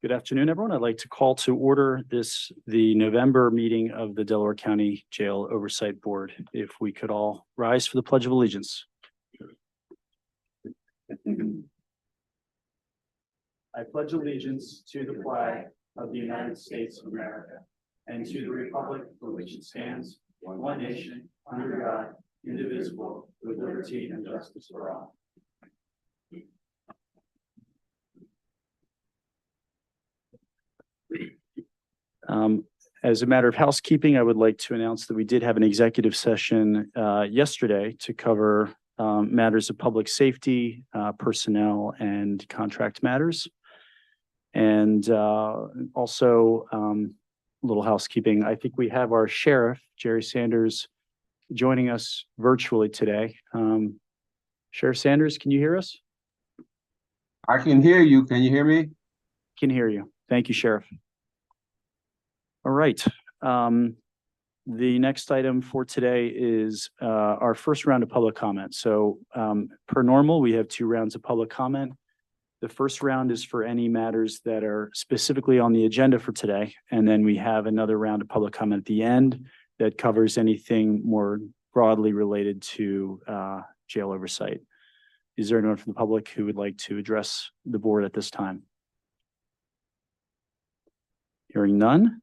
Good afternoon, everyone. I'd like to call to order the November meeting of the Delaware County Jail Oversight Board. If we could all rise for the Pledge of Allegiance. I pledge allegiance to the flag of the United States of America and to the republic for which it stands, one nation, under God, indivisible, with liberty and justice for all. As a matter of housekeeping, I would like to announce that we did have an executive session yesterday to cover matters of public safety, personnel, and contract matters. And also a little housekeeping. I think we have our sheriff, Jerry Sanders, joining us virtually today. Sheriff Sanders, can you hear us? I can hear you. Can you hear me? Can hear you. Thank you, Sheriff. All right. The next item for today is our first round of public comment. So per normal, we have 2 rounds of public comment. The first round is for any matters that are specifically on the agenda for today. And then we have another round of public comment at the end that covers anything more broadly related to jail oversight. Is there anyone from the public who would like to address the board at this time? Hearing none.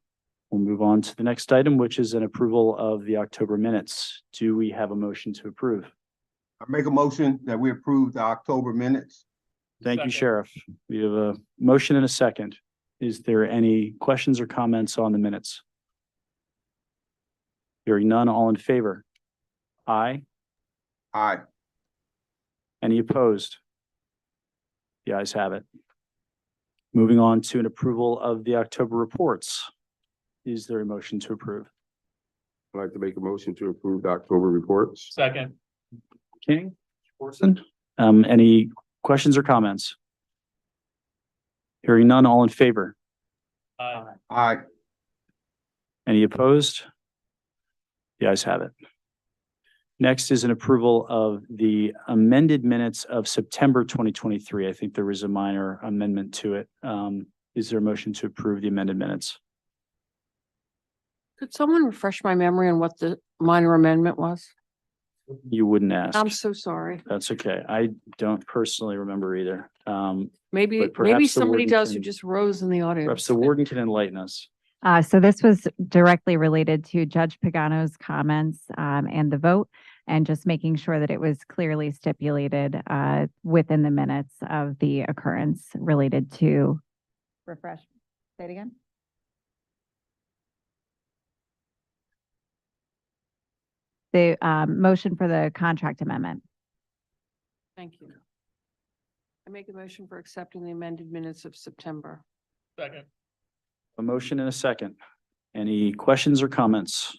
We'll move on to the next item, which is an approval of the October minutes. Do we have a motion to approve? I make a motion that we approve the October minutes. Thank you, Sheriff. We have a motion and a second. Is there any questions or comments on the minutes? Hearing none, all in favor? Aye. Aye. Any opposed? The ayes have it. Moving on to an approval of the October reports. Is there a motion to approve? I'd like to make a motion to approve the October reports. Second. King, Orson, any questions or comments? Hearing none, all in favor? Aye. Aye. Any opposed? The ayes have it. Next is an approval of the amended minutes of September 2023. I think there was a minor amendment to it. Is there a motion to approve the amended minutes? Could someone refresh my memory on what the minor amendment was? You wouldn't ask. I'm so sorry. That's okay. I don't personally remember either. Maybe But perhaps the somebody warden does who can- just rose in the Perhaps audience. the warden can enlighten us. So this was directly related to Judge Pagano's comments and the vote, and just making sure that it was clearly stipulated within the minutes of the occurrence related to refresh. Say it again. The motion for the contract amendment. Thank you. I make a motion for accepting the amended minutes of September. Second. A motion and a second. Any questions or comments?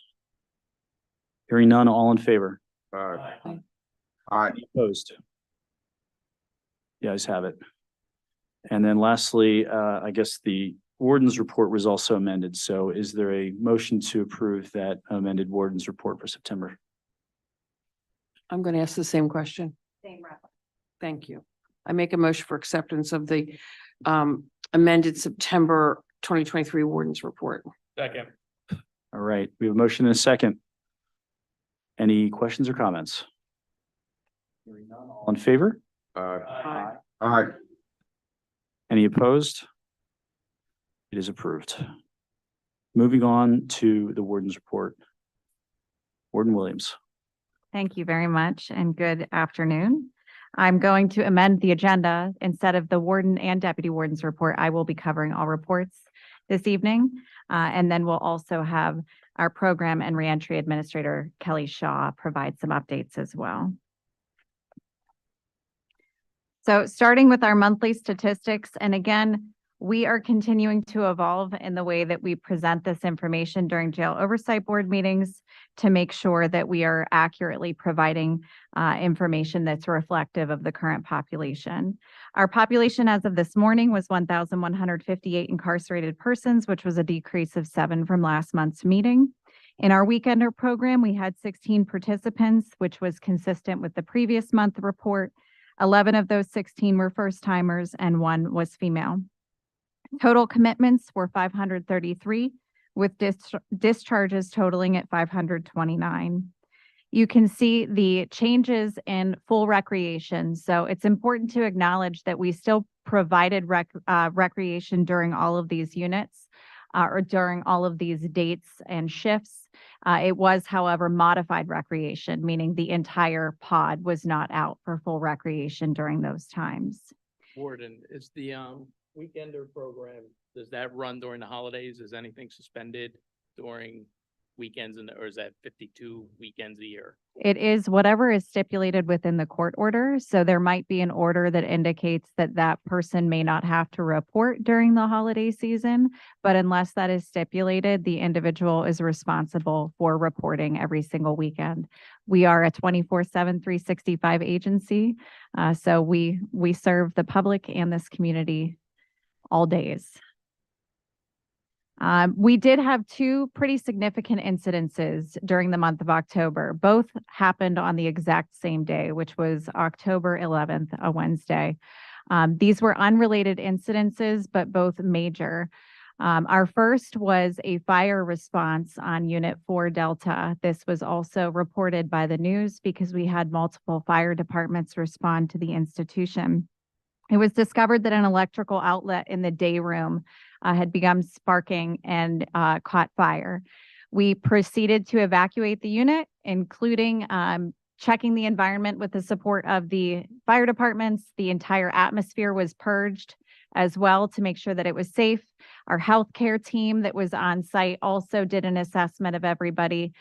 Hearing none, all in favor? Aye. Aye. Aye. Any opposed? The ayes have it. And then lastly, I guess the warden's report was also amended. So is there a motion to approve that amended warden's report for September? I'm going to ask the same question. Same reference. Thank you. I make a motion for acceptance of the amended September 2023 Warden's Report. Second. All right, we have a motion and a second. Any questions or comments? Hearing none, all in favor? Aye. Aye. Aye. Any opposed? It is approved. Moving on to the warden's report. Warden Williams. Thank you very much and good afternoon. I'm going to amend the agenda. Instead of the warden and deputy warden's report, I will be covering all reports this evening. And then we'll also have our program and reentry administrator, Kelly Shaw, provide some updates as well. So starting with our monthly statistics, and again, we are continuing to evolve in the way that we present this information during jail oversight board meetings to make sure that we are accurately providing information that's reflective of the current population. Our population as of this morning was 1,158 incarcerated persons, which was a decrease of 7 from last month's meeting. In our weekender program, we had 16 participants, which was consistent with the previous month report. 11 of those 16 were first timers and 1 was female. Total commitments were 533, with discharges totaling at 529. You can see the changes in full recreation. So it's important to acknowledge that we still provided recreation during all of these units or during all of these dates and shifts. It was, however, modified recreation, meaning the entire pod was not out for full recreation during those times. Warden, is the weekender program, does that run during the holidays? Is anything suspended during weekends or is that 52 weekends a year? It is whatever is stipulated within the court order. So there might be an order that indicates that that person may not have to report during the holiday season, but unless that is stipulated, the individual is responsible for reporting every single weekend. We are a 24/7, 365 agency. So we serve the public and this community all days. We did have two pretty significant incidences during the month of October. Both happened on the exact same day, which was October 11th, a Wednesday. These were unrelated incidences, but both major. Our first was a fire response on Unit 4 Delta. This was also reported by the news because we had multiple fire departments respond to the institution. It was discovered that an electrical outlet in the day room had begun sparking and caught fire. We proceeded to evacuate the unit, including checking the environment with the support of the fire departments. The entire atmosphere was purged as well to make sure that it was safe. Our healthcare team that was on site also did an assessment of everybody.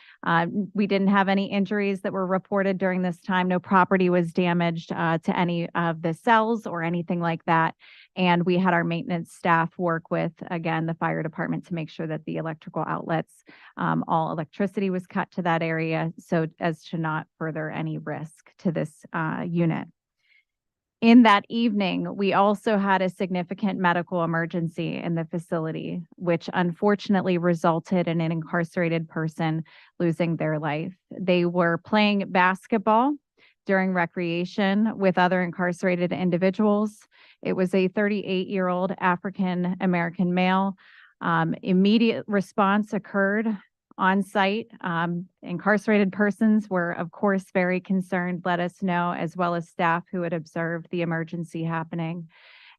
We didn't have any injuries that were reported during this time. No property was damaged to any of the cells or anything like that. And we had our maintenance staff work with, again, the fire department to make sure that the electrical outlets, all electricity was cut to that area so as to not further any risk to this unit. In that evening, we also had a significant medical emergency in the facility, which unfortunately resulted in an incarcerated person losing their life. They were playing basketball during recreation with other incarcerated individuals. It was a 38-year-old African-American male. Immediate response occurred on site. Incarcerated persons were, of course, very concerned, let us know, as well as staff who had observed the emergency happening.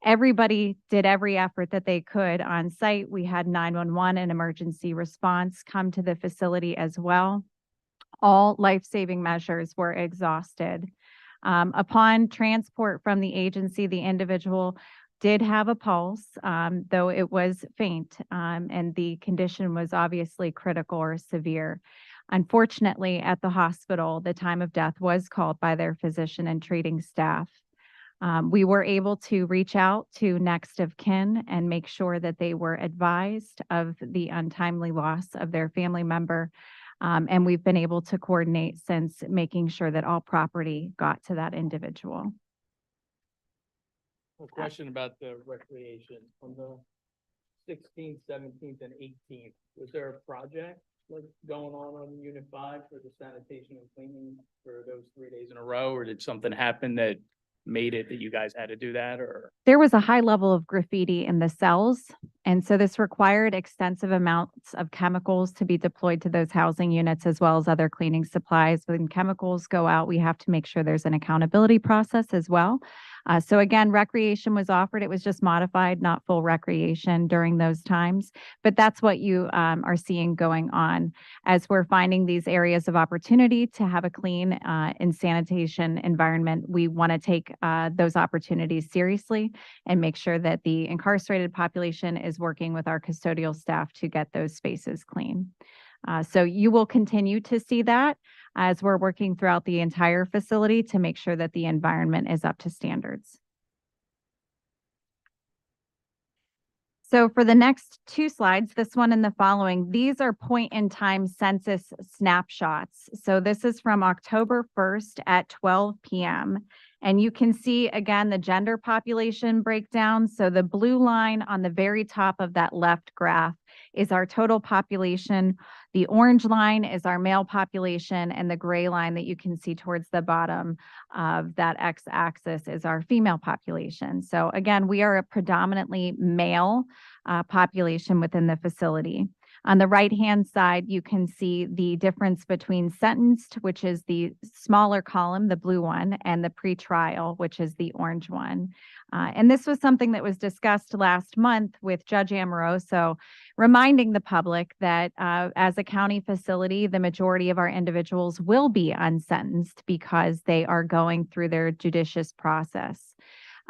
Everybody did every effort that they could on site. We had 911 and emergency response come to the facility as well. All life-saving measures were exhausted. Upon transport from the agency, the individual did have a pulse, though it was faint, and the condition was obviously critical or severe. Unfortunately, at the hospital, the time of death was called by their physician and treating staff. We were able to reach out to next of kin and make sure that they were advised of the untimely loss of their family member. And we've been able to coordinate since, making sure that all property got to that individual. A question about the recreation on the 16th, 17th, and 18th. Was there a project like going on Unit 5 for the sanitation and cleaning for those 3 days in a row, or did something happen that made it that you guys had to do that? Or There was a high level of graffiti in the cells, and so this required extensive amounts of chemicals to be deployed to those housing units, as well as other cleaning supplies. When chemicals go out, we have to make sure there's an accountability process as well. So again, recreation was offered. It was just modified, not full recreation during those times. But that's what you are seeing going on as we're finding these areas of opportunity to have a clean and sanitation environment. We want to take those opportunities seriously and make sure that the incarcerated population is working with our custodial staff to get those spaces clean. So you will continue to see that as we're working throughout the entire facility to make sure that the environment is up to standards. So for the next two slides, this one and the following, these are point-in-time census snapshots. So this is from October 1st at 12 p.m. And you can see again the gender population breakdown. So the blue line on the very top of that left graph is our total population. The orange line is our male population, and the gray line that you can see towards the bottom of that x-axis is our female population. So again, we are a predominantly male population within the facility. On the right-hand side, you can see the difference between sentenced, which is the smaller column, the blue one, and the pretrial, which is the orange one. And this was something that was discussed last month with Judge Amoroso, reminding the public that as a county facility, the majority of our individuals will be unsentenced because they are going through their judicious process.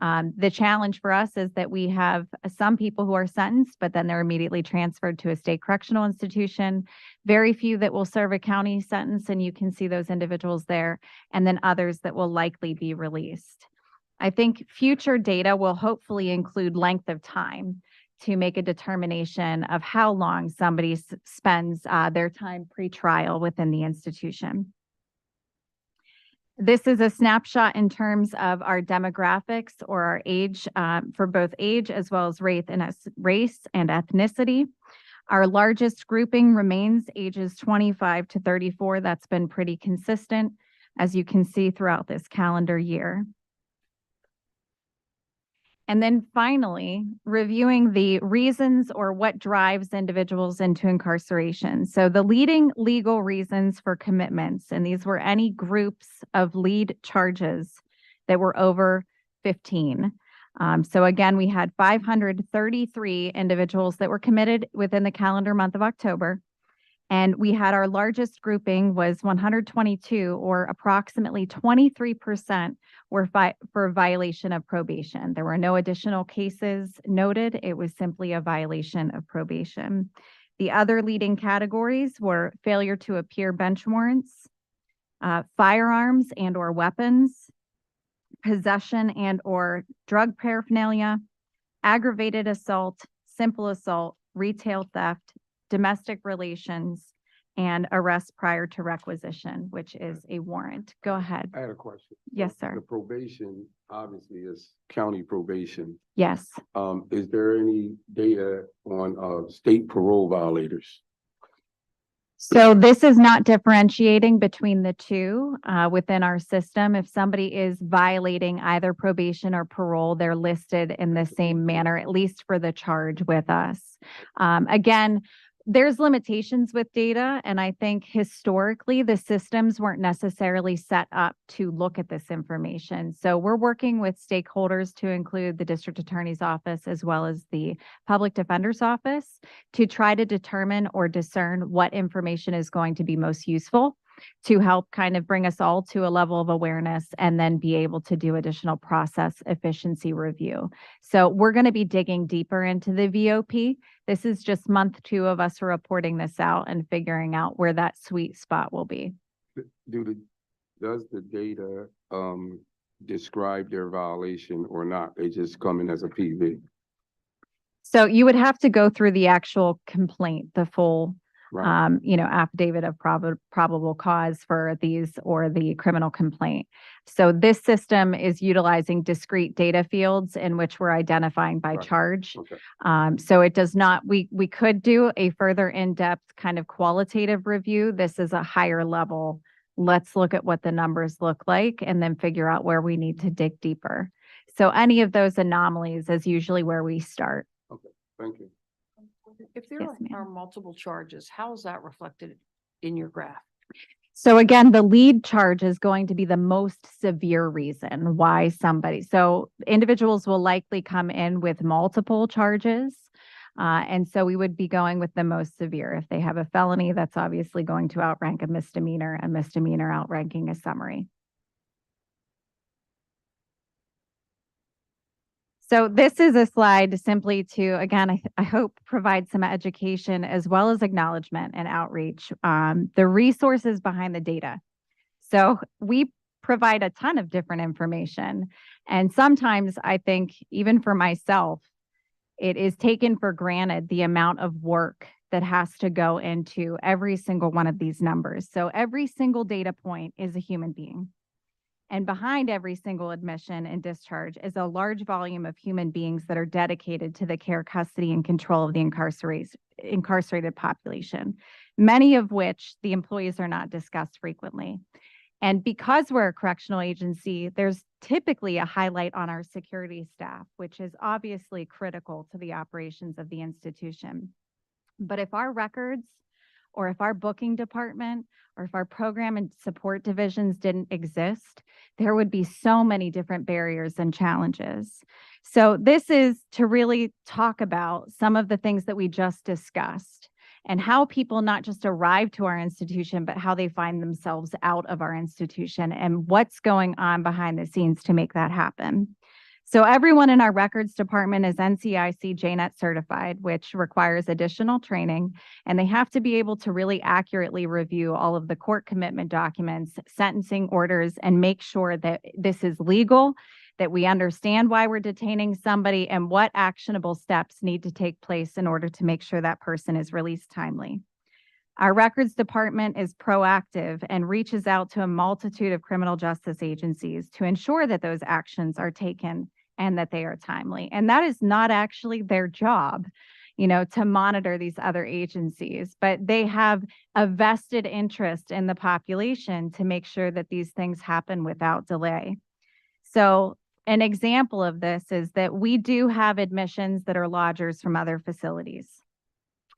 The challenge for us is that we have some people who are sentenced, but then they're immediately transferred to a state correctional institution. Very few that will serve a county sentence, and you can see those individuals there, and then others that will likely be released. I think future data will hopefully include length of time to make a determination of how long somebody spends their time pre-trial within the institution. This is a snapshot in terms of our demographics or our age for both age as well as race and ethnicity. Our largest grouping remains ages 25 to 34. That's been pretty consistent, as you can see throughout this calendar year. And then finally, reviewing the reasons or what drives individuals into incarceration. So the leading legal reasons for commitments, and these were any groups of lead charges that were over 15. So again, we had 533 individuals that were committed within the calendar month of October. And we had our largest grouping was 122, or approximately 23% were for violation of probation. There were no additional cases noted. It was simply a violation of probation. The other leading categories were failure to appear bench warrants, firearms and or weapons, possession and or drug paraphernalia, aggravated assault, simple assault, retail theft, domestic relations, and arrest prior to requisition, which is a warrant. Go ahead. I had a question. Yes, sir. The probation obviously is county probation. Yes. Is there any data on state parole violators? So this is not differentiating between the two within our system. If somebody is violating either probation or parole, they're listed in the same manner, at least for the charge with us. Again, there's limitations with data, and I think historically the systems weren't necessarily set up to look at this information. So we're working with stakeholders to include the district attorney's office as well as the public defender's office to try to determine or discern what information is going to be most useful to help kind of bring us all to a level of awareness and then be able to do additional process efficiency review. So we're going to be digging deeper into the VOP. This is just month 2 of us reporting this out and figuring out where that sweet spot will be. Does the data describe their violation or not? They just come in as a PV? So you would have to go through the actual complaint, the full Right. affidavit of probable cause for these or the criminal complaint. So this system is utilizing discrete data fields in which we're identifying by Right. charge. Okay. So it does not, we could do a further in-depth kind of qualitative review. This is a higher level. Let's look at what the numbers look like and then figure out where we need to dig deeper. So any of those anomalies is usually where we start. Okay. Thank you. If there Yes, are ma'am. multiple charges, how is that reflected in your graph? So again, the lead charge is going to be the most severe reason why so individuals will likely come in with multiple charges. And so we would be going with the most severe. If they have a felony, that's obviously going to outrank a misdemeanor outranking a summary. So this is a slide simply to, again, I hope provide some education as well as acknowledgement and outreach, the resources behind the data. So we provide a ton of different information. And sometimes I think even for myself, it is taken for granted the amount of work that has to go into every single one of these numbers. So every single data point is a human being. And behind every single admission and discharge is a large volume of human beings that are dedicated to the care, custody, and control of the incarcerated population, many of which the employees are not discussed frequently. And because we're a correctional agency, there's typically a highlight on our security staff, which is obviously critical to the operations of the institution. But if our records, or if our booking department, or if our program and support divisions didn't exist, there would be so many different barriers and challenges. So this is to really talk about some of the things that we just discussed and how people not just arrive to our institution, but how they find themselves out of our institution and what's going on behind the scenes to make that happen. So everyone in our records department is NCIC JNet certified, which requires additional training, and they have to be able to really accurately review all of the court commitment documents, sentencing orders, and make sure that this is legal, that we understand why we're detaining somebody and what actionable steps need to take place in order to make sure that person is released timely. Our records department is proactive and reaches out to a multitude of criminal justice agencies to ensure that those actions are taken and that they are timely. And that is not actually their job, to monitor these other agencies, but they have a vested interest in the population to make sure that these things happen without delay. So an example of this is that we do have admissions that are lodgers from other facilities.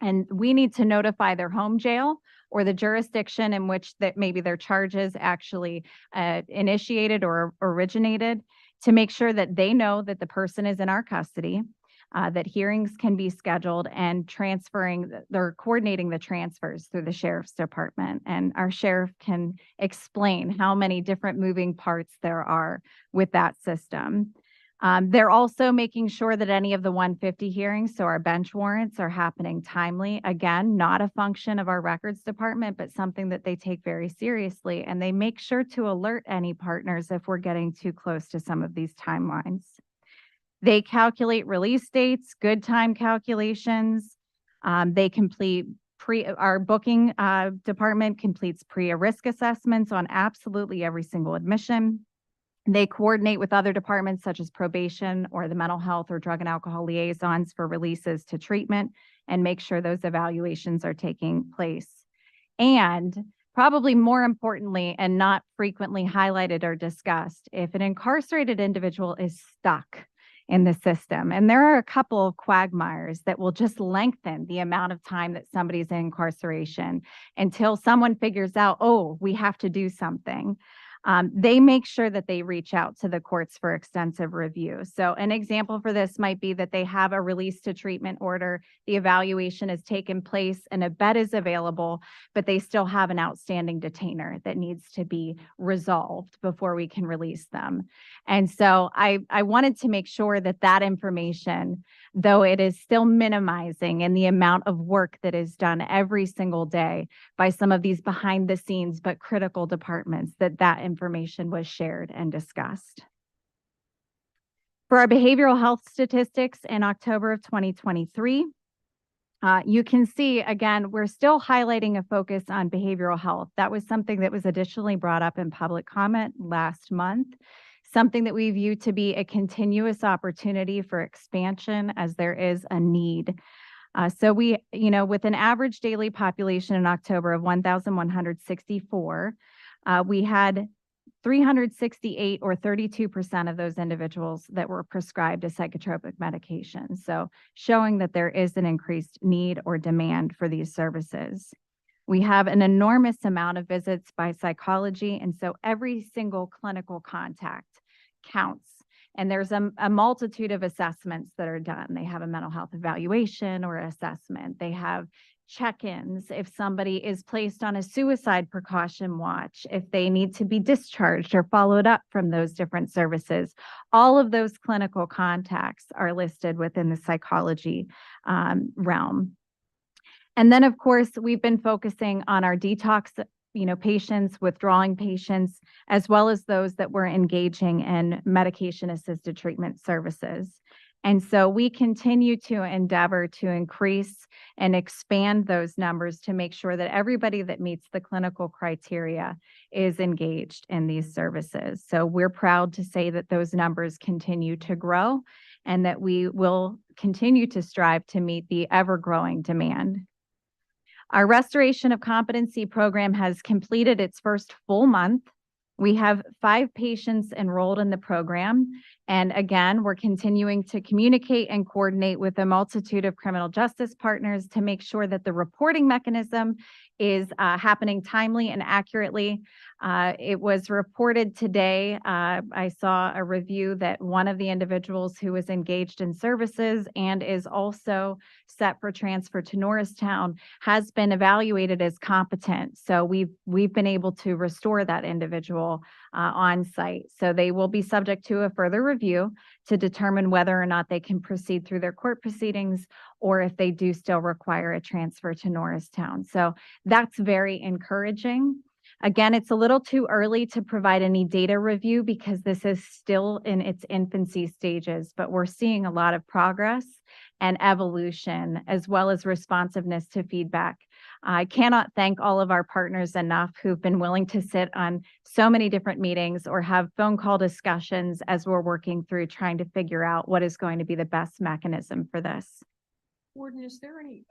And we need to notify their home jail or the jurisdiction in which that maybe their charges actually initiated or originated to make sure that they know that the person is in our custody, that hearings can be scheduled, and they're coordinating the transfers through the sheriff's department. And our sheriff can explain how many different moving parts there are with that system. They're also making sure that any of the 150 hearings, so our bench warrants, are happening timely. Again, not a function of our records department, but something that they take very seriously. And they make sure to alert any partners if we're getting too close to some of these timelines. They calculate release dates, good time calculations. They complete our booking department completes risk assessments on absolutely every single admission. They coordinate with other departments such as probation or the mental health or drug and alcohol liaisons for releases to treatment and make sure those evaluations are taking place. And probably more importantly, and not frequently highlighted or discussed, if an incarcerated individual is stuck in the system, and there are a couple of quagmires that will just lengthen the amount of time that somebody's in incarceration until someone figures out, oh, we have to do something. They make sure that they reach out to the courts for extensive review. So an example for this might be that they have a release to treatment order, the evaluation has taken place and a bed is available, but they still have an outstanding detainer that needs to be resolved before we can release them. And so I wanted to make sure that that information, though it is still minimizing in the amount of work that is done every single day by some of these behind the scenes but critical departments, that information was shared and discussed. For our behavioral health statistics in October of 2023, you can see, again, we're still highlighting a focus on behavioral health. That was something that was additionally brought up in public comment last month, something that we view to be a continuous opportunity for expansion as there is a need. So we, with an average daily population in October of 1,164, we had 368 or 32% of those individuals that were prescribed a psychotropic medication. So showing that there is an increased need or demand for these services. We have an enormous amount of visits by psychology, and so every single clinical contact counts. And there's a multitude of assessments that are done. They have a mental health evaluation or assessment. They have check-ins if somebody is placed on a suicide precaution watch, if they need to be discharged or followed up from those different services. All of those clinical contacts are listed within the psychology realm. And then, of course, we've been focusing on our detox patients, withdrawing patients, as well as those that were engaging in medication-assisted treatment services. And so we continue to endeavor to increase and expand those numbers to make sure that everybody that meets the clinical criteria is engaged in these services. So we're proud to say that those numbers continue to grow and that we will continue to strive to meet the ever-growing demand. Our Restoration of Competency program has completed its first full month. We have 5 patients enrolled in the program. And again, we're continuing to communicate and coordinate with a multitude of criminal justice partners to make sure that the reporting mechanism is happening timely and accurately. It was reported today, I saw a review that one of the individuals who was engaged in services and is also set for transfer to Norristown has been evaluated as competent. So we've been able to restore that individual on site. So they will be subject to a further review to determine whether or not they can proceed through their court proceedings or if they do still require a transfer to Norristown. So that's very encouraging. Again, it's a little too early to provide any data review because this is still in its infancy stages, but we're seeing a lot of progress and evolution as well as responsiveness to feedback. I cannot thank all of our partners enough who've been willing to sit on so many different meetings or have phone call discussions as we're working through trying to figure out what is going to be the best mechanism for this. Warden, is there any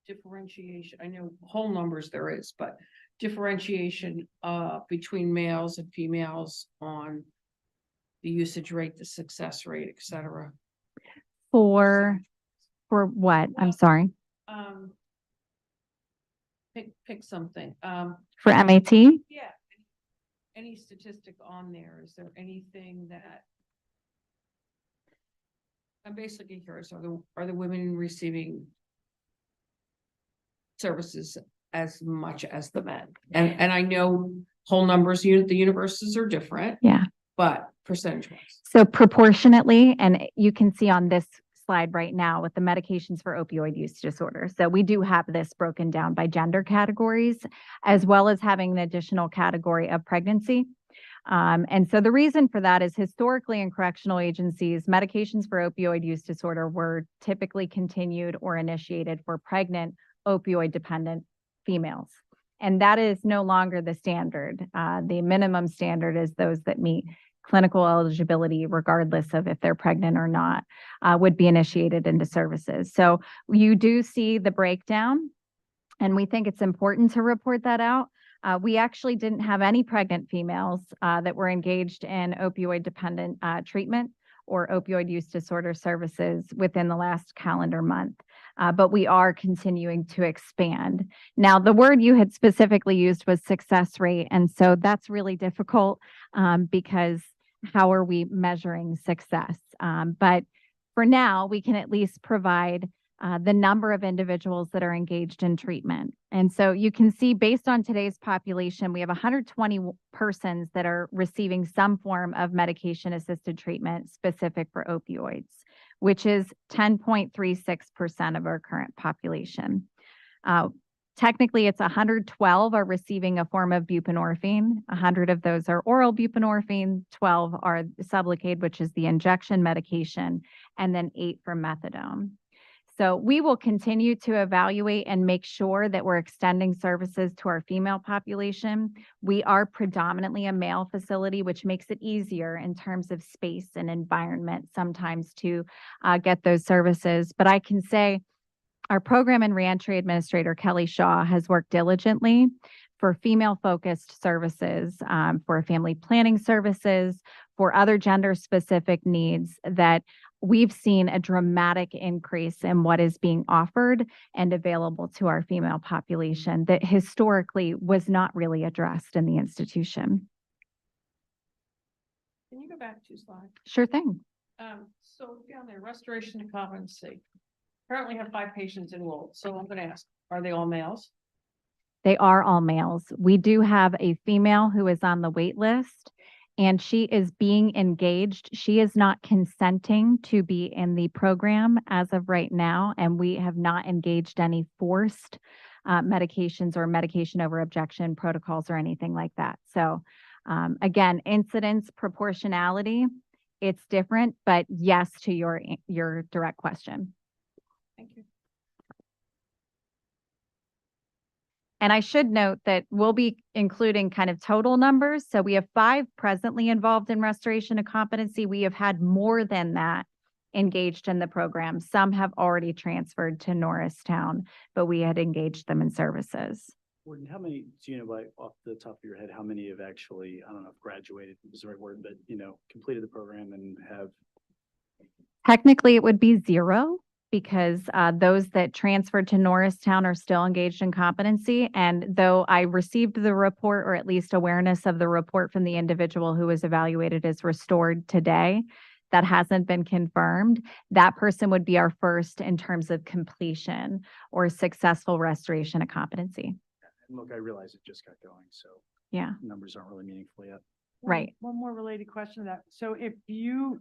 differentiation? I know whole numbers there is, but differentiation between males and females on the usage rate, the success rate, et cetera? For what? I'm sorry. Pick something. For MAT? Yeah. Any statistic on there? Is there anything that I'm basically curious, are the women receiving services as much as the men? And I know whole numbers, the universes are different. Yeah. But percentage-wise. So proportionately, and you can see on this slide right now with the medications for opioid use disorder. So we do have this broken down by gender categories, as well as having an additional category of pregnancy. And so the reason for that is historically in correctional agencies, medications for opioid use disorder were typically continued or initiated for pregnant opioid dependent females. And that is no longer the standard. The minimum standard is those that meet clinical eligibility, regardless of if they're pregnant or not, would be initiated into services. So you do see the breakdown, and we think it's important to report that out. We actually didn't have any pregnant females that were engaged in opioid dependent treatment or opioid use disorder services within the last calendar month. But we are continuing to expand. Now, the word you had specifically used was success rate. And so that's really difficult because how are we measuring success? But for now, we can at least provide the number of individuals that are engaged in treatment. And so you can see based on today's population, we have 120 persons that are receiving some form of medication-assisted treatment specific for opioids, which is 10.36% of our current population. Technically, it's 112 are receiving a form of buprenorphine. 100 of those are oral buprenorphine, 12 are Sublocade, which is the injection medication, and then 8 for methadone. So we will continue to evaluate and make sure that we're extending services to our female population. We are predominantly a male facility, which makes it easier in terms of space and environment sometimes to get those services. But I can say our program and reentry administrator, Kelly Shaw, has worked diligently for female-focused services, for family planning services, for other gender-specific needs that we've seen a dramatic increase in what is being offered and available to our female population that historically was not really addressed in the institution. Can you go back 2 slides? Sure thing. So down there, restoration of competency. Currently have 5 patients enrolled. So I'm going to ask, are they all males? They are all males. We do have a female who is on the wait list, and she is being engaged. She is not consenting to be in the program as of right now, and we have not engaged any forced medications or medication over objection protocols or anything like that. So again, incidence, proportionality, it's different, but yes to your direct question. Thank you. And I should note that we'll be including kind of total numbers. So we have 5 presently involved in restoration of competency. We have had more than that engaged in the program. Some have already transferred to Norristown, but we had engaged them in services. Gordon, how many, do you know, by off the top of your head, how many have actually, I don't know if graduated is the right word, but, completed the program and have? Technically, it would be 0 because those that transferred to Norristown are still engaged in competency. And though I received the report, or at least awareness of the report from the individual who was evaluated as restored today, that hasn't been confirmed. That person would be our first in terms of completion or successful restoration of competency. And look, I realize it just got going, so Yeah, numbers aren't really meaningful yet. right. One more related question to that. So if you're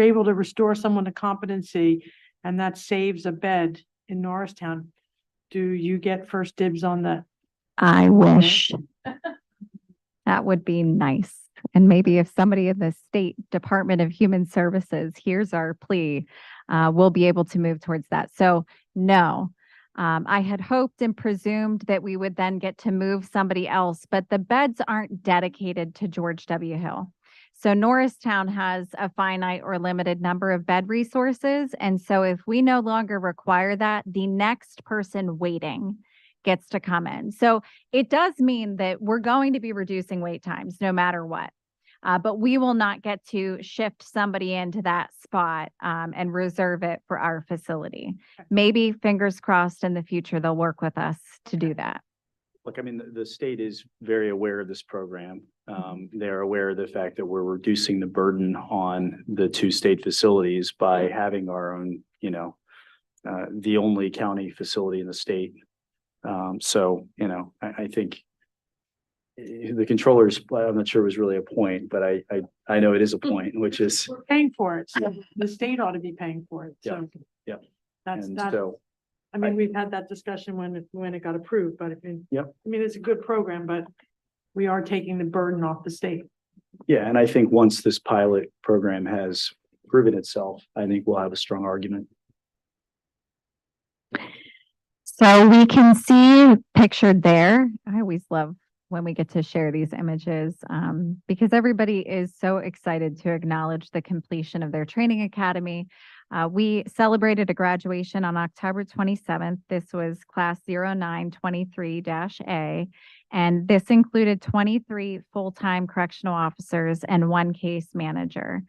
able to restore someone to competency and that saves a bed in Norristown, do you get first dibs on that? I wish. That would be nice. And maybe if somebody in the State Department of Human Services hears our plea, we'll be able to move towards that. So no, I had hoped and presumed that we would then get to move somebody else, but the beds aren't dedicated to George W. Hill. So Norristown has a finite or limited number of bed resources. And so if we no longer require that, the next person waiting gets to come in. So it does mean that we're going to be reducing wait times no matter what. But we will not get to shift somebody into that spot and reserve it for our facility. Maybe, fingers crossed, in the future, they'll work with us to do that. Look, I mean, the state is very aware of this program. They're aware of the fact that we're reducing the burden on the 2 state facilities by having our own, the only county facility in the state. So, I think the controllers, I'm not sure was really a point, but I know it is a point, which is, We're paying for it, so the state ought to be paying for it. So yeah. That's, and that. so, I mean, we've had that discussion when it got approved, but Yep. I mean, it's a good program, but we are taking the burden off the state. yeah, and I think once this pilot program has proven itself, I think we'll have a strong argument. So we can see pictured there. I always love when we get to share these images because everybody is so excited to acknowledge the completion of their training academy. We celebrated a graduation on October 27th. This was class 0923-A, and this included 23 full-time correctional officers and 1 case manager.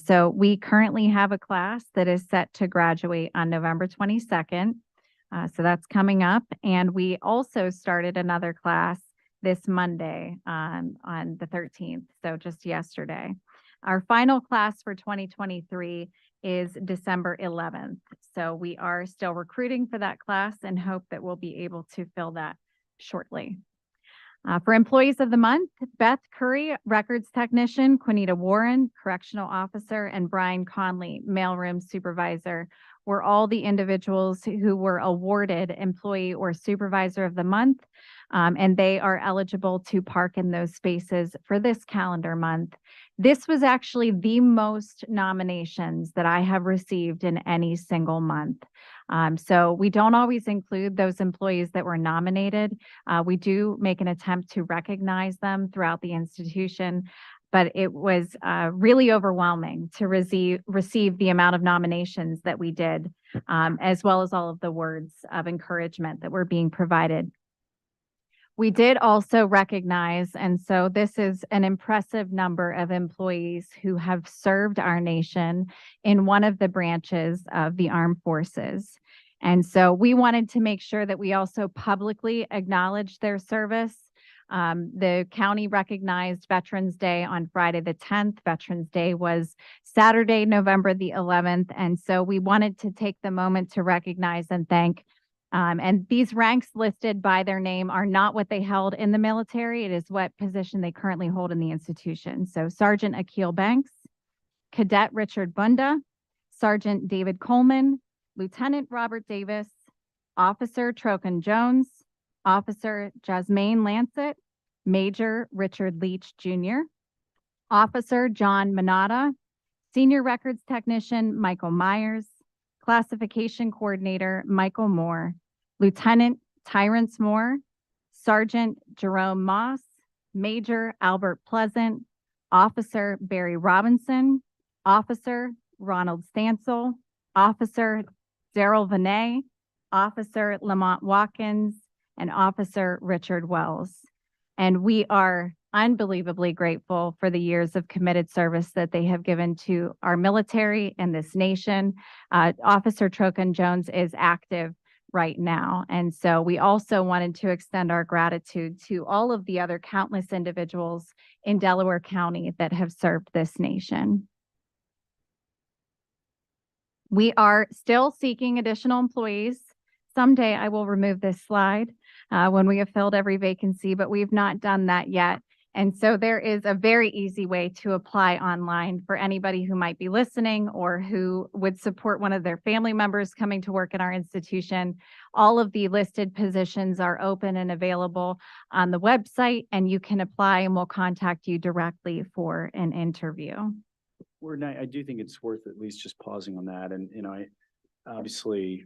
So we currently have a class that is set to graduate on November 22nd. So that's coming up. And we also started another class this Monday on the 13th, so just yesterday. Our final class for 2023 is December 11th. So we are still recruiting for that class and hope that we'll be able to fill that shortly. For employees of the month, Beth Curry, records technician, Quinita Warren, correctional officer, and Brian Conley, mailroom supervisor, were all the individuals who were awarded employee or supervisor of the month. And they are eligible to park in those spaces for this calendar month. This was actually the most nominations that I have received in any single month. So we don't always include those employees that were nominated. We do make an attempt to recognize them throughout the institution, but it was really overwhelming to receive the amount of nominations that we did, as well as all of the words of encouragement that were being provided. We did also recognize, and so this is an impressive number of employees who have served our nation in one of the branches of the armed forces. And so we wanted to make sure that we also publicly acknowledge their service. The county recognized Veterans Day on Friday the 10th. Veterans Day was Saturday, November the 11th. And so we wanted to take the moment to recognize and thank. And these ranks listed by their name are not what they held in the military. It is what position they currently hold in the institution. So Sergeant Akil Banks, Cadet Richard Bunda, Sergeant David Coleman, Lieutenant Robert Davis, Officer Trocan Jones, Officer Jasmine Lancet, Major Richard Leach Jr., Officer John Manata, Senior Records Technician Michael Myers, Classification Coordinator Michael Moore, Lieutenant Tyrance Moore, Sergeant Jerome Moss, Major Albert Pleasant, Officer Barry Robinson, Officer Ronald Stansel, Officer Daryl Vinay, Officer Lamont Watkins, and Officer Richard Wells. And we are unbelievably grateful for the years of committed service that they have given to our military and this nation. Officer Trocan Jones is active right now. And so we also wanted to extend our gratitude to all of the other countless individuals in Delaware County that have served this nation. We are still seeking additional employees. Someday I will remove this slide when we have filled every vacancy, but we've not done that yet. And so there is a very easy way to apply online for anybody who might be listening or who would support one of their family members coming to work in our institution. All of the listed positions are open and available on the website, and you can apply and we'll contact you directly for an interview. I do think it's worth at least just pausing on that. And, I obviously,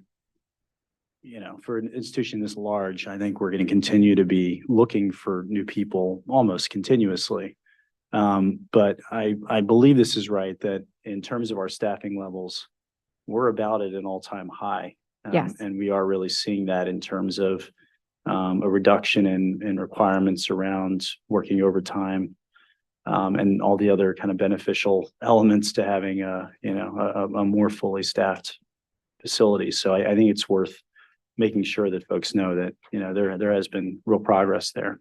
for an institution this large, I think we're going to continue to be looking for new people almost continuously. But I believe this is right, that in terms of our staffing levels, we're about at an all-time high. Yes. And we are really seeing that in terms of a reduction in requirements around working overtime. And all the other kind of beneficial elements to having a more fully staffed facility. So I think it's worth making sure that folks know that, there has been real progress there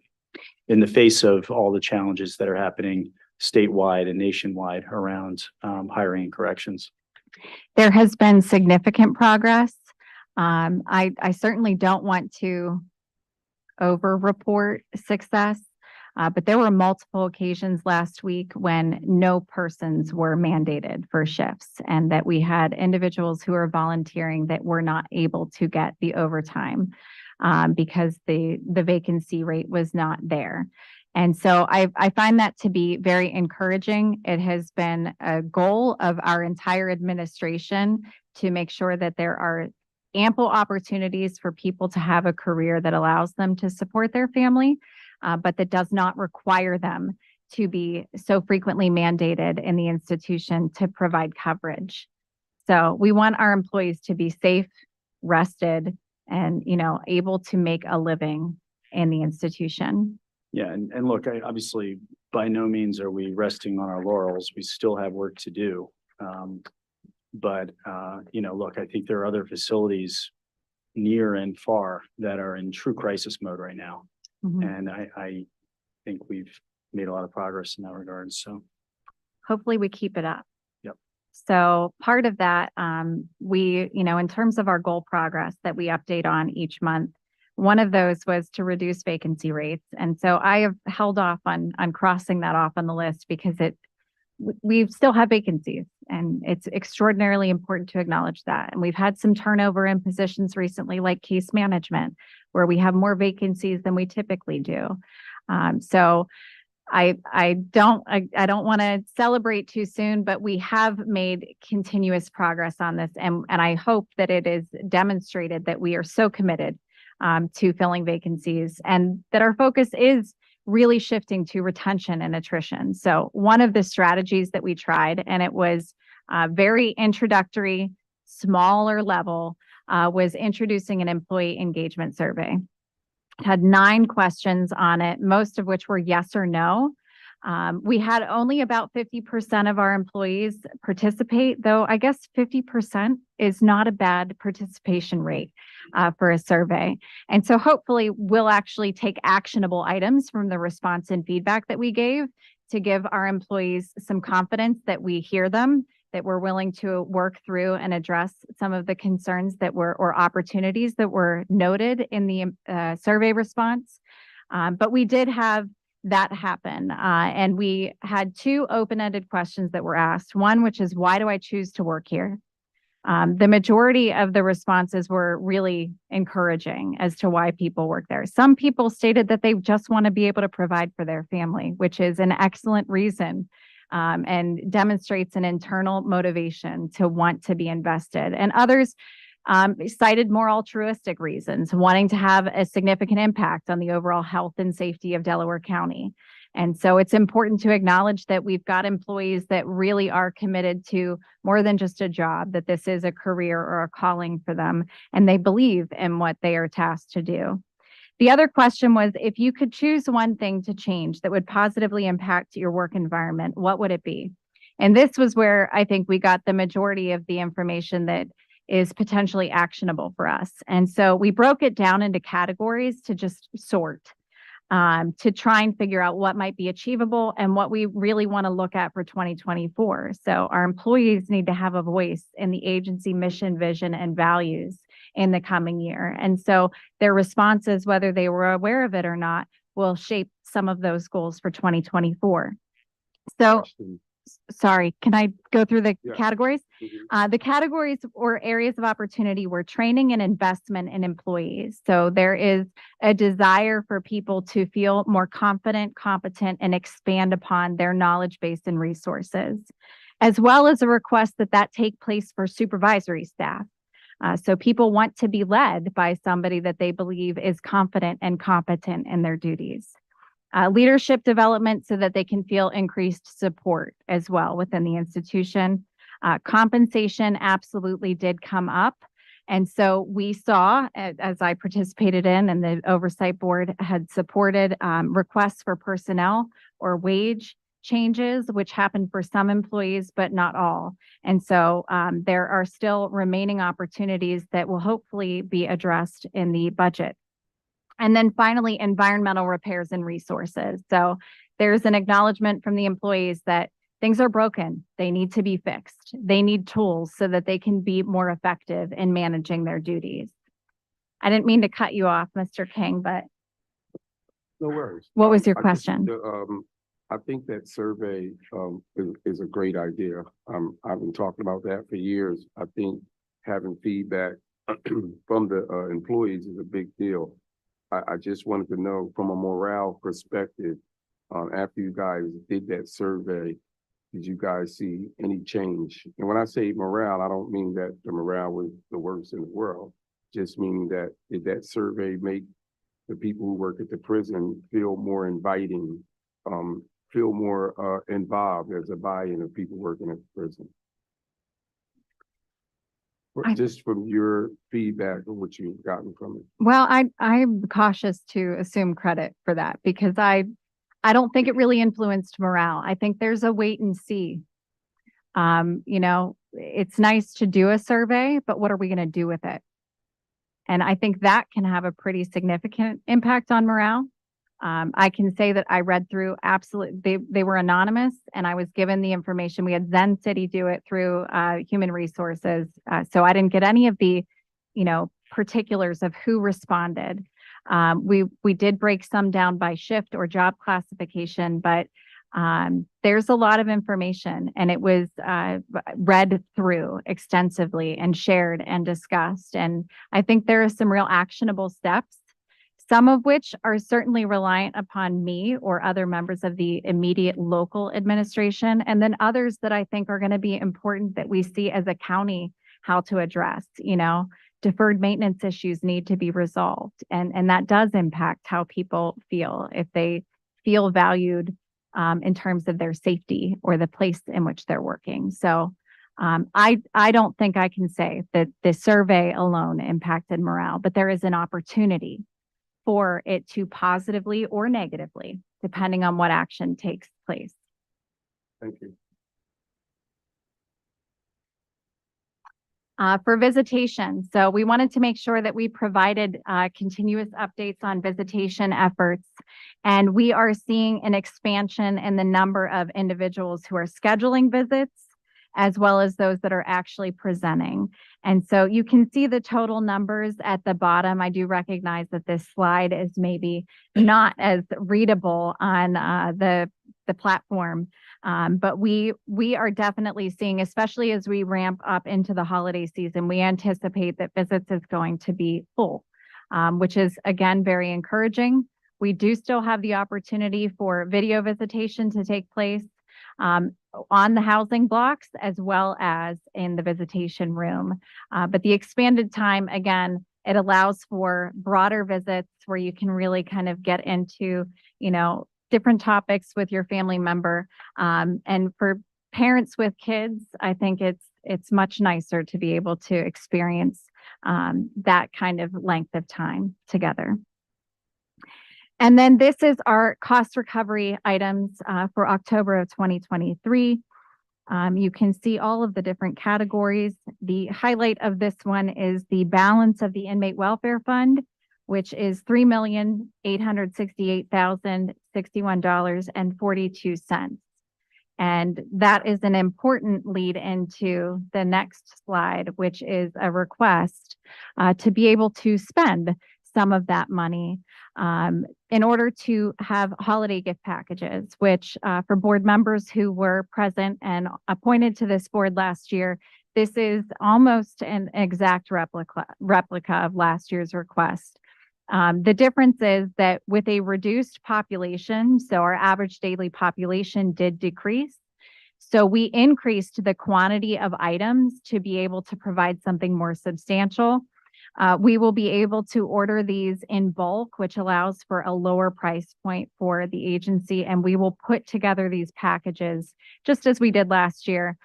in the face of all the challenges that are happening statewide and nationwide around hiring and corrections. There has been significant progress. I certainly don't want to over-report success. But there were multiple occasions last week when no persons were mandated for shifts, and that we had individuals who were volunteering that were not able to get the overtime because the vacancy rate was not there. And so I find that to be very encouraging. It has been a goal of our entire administration to make sure that there are ample opportunities for people to have a career that allows them to support their family. But that does not require them to be so frequently mandated in the institution to provide coverage. So we want our employees to be safe, rested, and, able to make a living in the institution. Yeah, and look, obviously, by no means are we resting on our laurels. We still have work to do. But look, I think there are other facilities near and far that are in true crisis mode right now. Mhm. And I think we've made a lot of progress in that regard. So Hopefully we keep it up. Yep. So part of that, we, in terms of our goal progress that we update on each month, one of those was to reduce vacancy rates. And so I have held off on crossing that off on the list because we still have vacancies, and it's extraordinarily important to acknowledge that. And we've had some turnover in positions recently, like case management, where we have more vacancies than we typically do. So I don't want to celebrate too soon, but we have made continuous progress on this. And I hope that it is demonstrated that we are so committed to filling vacancies, and that our focus is really shifting to retention and attrition. So one of the strategies that we tried, and it was very introductory, smaller level, was introducing an employee engagement survey. It had 9 questions on it, most of which were yes or no. We had only about 50% of our employees participate, though I guess 50% is not a bad participation rate for a survey. And so hopefully we'll actually take actionable items from the response and feedback that we gave to give our employees some confidence that we hear them, that we're willing to work through and address some of the concerns that were, or opportunities that were noted in the survey response. But we did have that happen. And we had 2 open-ended questions that were asked. One, which is, why do I choose to work here? The majority of the responses were really encouraging as to why people work there. Some people stated that they just want to be able to provide for their family, which is an excellent reason and demonstrates an internal motivation to want to be invested. And others cited more altruistic reasons, wanting to have a significant impact on the overall health and safety of Delaware County. And so it's important to acknowledge that we've got employees that really are committed to more than just a job, that this is a career or a calling for them, and they believe in what they are tasked to do. The other question was, if you could choose one thing to change that would positively impact your work environment, what would it be? And this was where I think we got the majority of the information that is potentially actionable for us. And so we broke it down into categories to just sort, to try and figure out what might be achievable and what we really want to look at for 2024. So our employees need to have a voice in the agency mission, vision, and values in the coming year. And so their responses, whether they were aware of it or not, will shape some of those goals for 2024. So, Question. sorry, can I go through the Yeah. categories? Mhm. The categories or areas of opportunity were training and investment in employees. So there is a desire for people to feel more confident, competent, and expand upon their knowledge base and resources, as well as a request that take place for supervisory staff. So people want to be led by somebody that they believe is confident and competent in their duties. Leadership development so that they can feel increased support as well within the institution. Compensation absolutely did come up. And so we saw, as I participated in, and the Oversight Board had supported requests for personnel or wage changes, which happened for some employees, but not all. And so there are still remaining opportunities that will hopefully be addressed in the budget. And then finally, environmental repairs and resources. So there's an acknowledgement from the employees that things are broken. They need to be fixed. They need tools so that they can be more effective in managing their duties. I didn't mean to cut you off, Mr. King, but No worries. what was your I just- question? I think that survey, is a great idea. I've been talking about that for years. I think having feedback from the, employees is a big deal. I just wanted to know from a morale perspective, after you guys did that survey, did you guys see any change? And when I say morale, I don't mean that the morale was the worst in the world. Just meaning that did that survey make the people who work at the prison feel more inviting, feel more involved as a buy-in of people working at the prison? Just from your feedback or what you've gotten from it. Well, I'm cautious to assume credit for that because I don't think it really influenced morale. I think there's a wait and see. You know, it's nice to do a survey, but what are we going to do with it? And I think that can have a pretty significant impact on morale. I can say that I read through they were anonymous and I was given the information. We had Zen City do it through human resources. So I didn't get any of the, you know, particulars of who responded. We did break some down by shift or job classification, but there's a lot of information and it was read through extensively and shared and discussed. And I think there are some real actionable steps, some of which are certainly reliant upon me or other members of the immediate local administration, and then others that I think are going to be important that we see as a county how to address. You know, deferred maintenance issues need to be resolved, and that does impact how people feel, if they feel valued in terms of their safety or the place in which they're working. So I don't think I can say that the survey alone impacted morale, but there is an opportunity for it to positively or negatively, depending on what action takes place. Thank you. For visitation, so we wanted to make sure that we provided continuous updates on visitation efforts, and we are seeing an expansion in the number of individuals who are scheduling visits, as well as those that are actually presenting. And so you can see the total numbers at the bottom. I do recognize that this slide is maybe not as readable on the platform, but we are definitely seeing, especially as we ramp up into the holiday season, we anticipate that visits is going to be full, which is again very encouraging. We do still have the opportunity for video visitation to take place. on the housing blocks as well as in the visitation room. But the expanded time, again, it allows for broader visits where you can really kind of get into, different topics with your family member. And for parents with kids, I think it's much nicer to be able to experience that kind of length of time together. And then this is our cost recovery items for October of 2023. You can see all of the different categories. The highlight of this one is the balance of the inmate welfare fund, which is $3,868,061.42. And that is an important lead into the next slide, which is a request to be able to spend some of that money in order to have holiday gift packages, which for board members who were present and appointed to this board last year, this is almost an exact replica of last year's request. The difference is that with a reduced population, so our average daily population did decrease. So we increased the quantity of items to be able to provide something more substantial. We will be able to order these in bulk, which allows for a lower price point for the agency. And we will put together these packages just as we did last year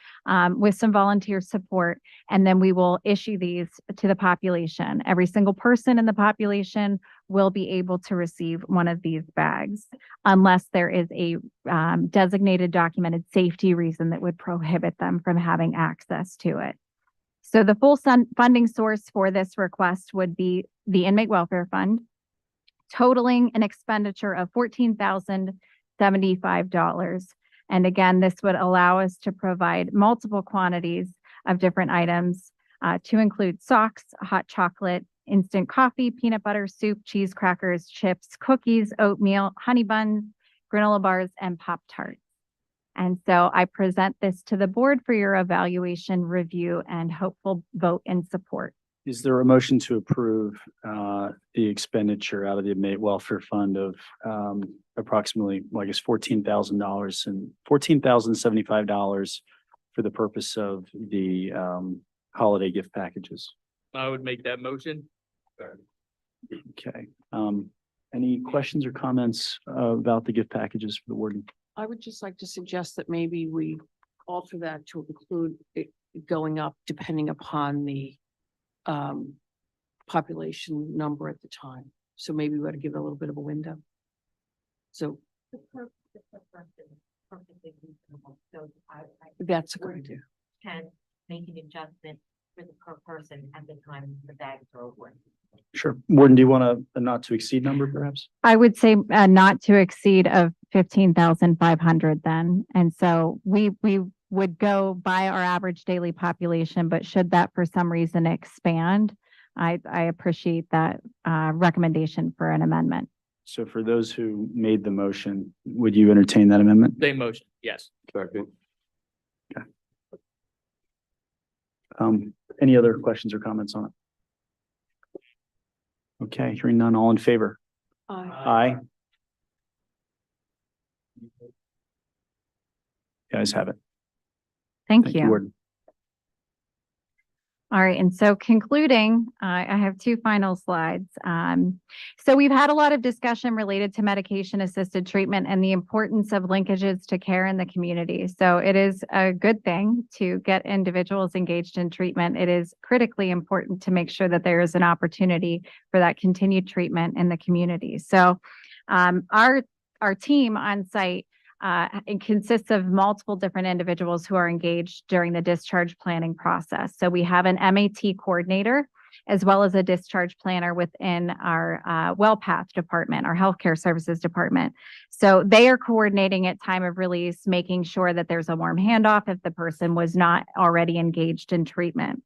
with some volunteer support. And then we will issue these to the population. Every single person in the population will be able to receive one of these bags unless there is a designated documented safety reason that would prohibit them from having access to it. So the full funding source for this request would be the Inmate Welfare Fund, totaling an expenditure of $14,075. And again, this would allow us to provide multiple quantities of different items to include socks, hot chocolate, instant coffee, peanut butter, soup, cheese crackers, chips, cookies, oatmeal, honey buns, granola bars, and Pop-Tarts. And so I present this to the board for your evaluation, review, and hopeful vote in support. Is there a motion to approve the expenditure out of the inmate welfare fund of approximately, well, I guess $14,000 and $14,075 for the purpose of the holiday gift packages? I would make that motion. Okay. Any questions or comments about the gift packages for the warden? I would just like to suggest that maybe we alter that to include it going up depending upon the population number at the time. So maybe we ought to give it a little bit of a window. So that's a good idea. Can make an adjustment for the per person at the time the bags are awarded. Sure. Warden, do you want a not to exceed number perhaps? I would say not to exceed of 15,500 then. And so we would go by our average daily population, but should that for some reason expand, I appreciate that recommendation for an amendment. So for those who made the motion, would you entertain that amendment? Same motion, yes. Second. Any other questions or comments on it? Okay, hearing none, all in favor? Aye. Guys have it. Thank you. Warden. All right, and so concluding, I have two final slides. So we've had a lot of discussion related to medication-assisted treatment and the importance of linkages to care in the community. So it is a good thing to get individuals engaged in treatment. It is critically important to make sure that there is an opportunity for that continued treatment in the community. So our team on site it consists of multiple different individuals who are engaged during the discharge planning process. So we have an MAT coordinator as well as a discharge planner within our WellPath department, our healthcare services department. So they are coordinating at time of release, making sure that there's a warm handoff if the person was not already engaged in treatment.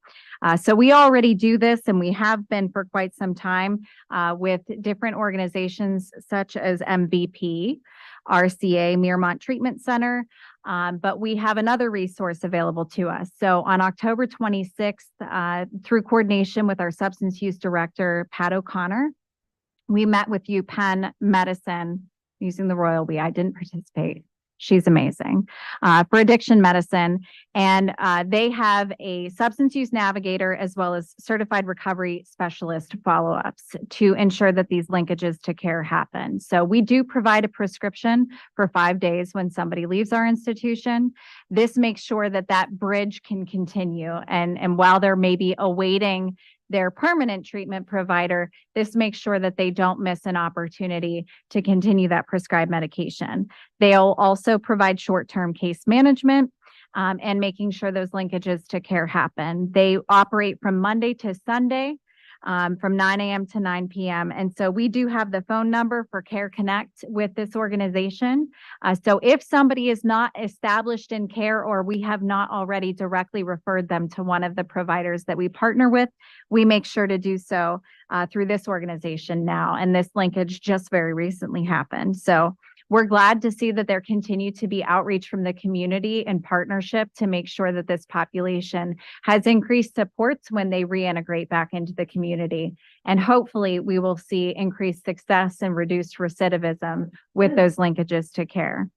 So we already do this, and we have been for quite some time with different organizations such as MVP, RCA, Miramont Treatment Center, but we have another resource available to us. So on October 26th, through coordination with our substance use director, Pat O'Connor, we met with UPenn Medicine using the Royal We. I didn't participate. She's amazing for addiction medicine. And they have a substance use navigator as well as certified recovery specialist follow-ups to ensure that these linkages to care happen. So we do provide a prescription for 5 days when somebody leaves our institution. This makes sure that that bridge can continue. And while they're maybe awaiting their permanent treatment provider, this makes sure that they don't miss an opportunity to continue that prescribed medication. They'll also provide short-term case management and making sure those linkages to care happen. They operate from Monday to Sunday from 9 a.m. to 9 p.m. And so we do have the phone number for Care Connect with this organization. So if somebody is not established in care or we have not already directly referred them to one of the providers that we partner with, we make sure to do so through this organization now. And this linkage just very recently happened. So we're glad to see that there continue to be outreach from the community and partnership to make sure that this population has increased supports when they reintegrate back into the community. And hopefully we will see increased success and reduced recidivism with those linkages to care.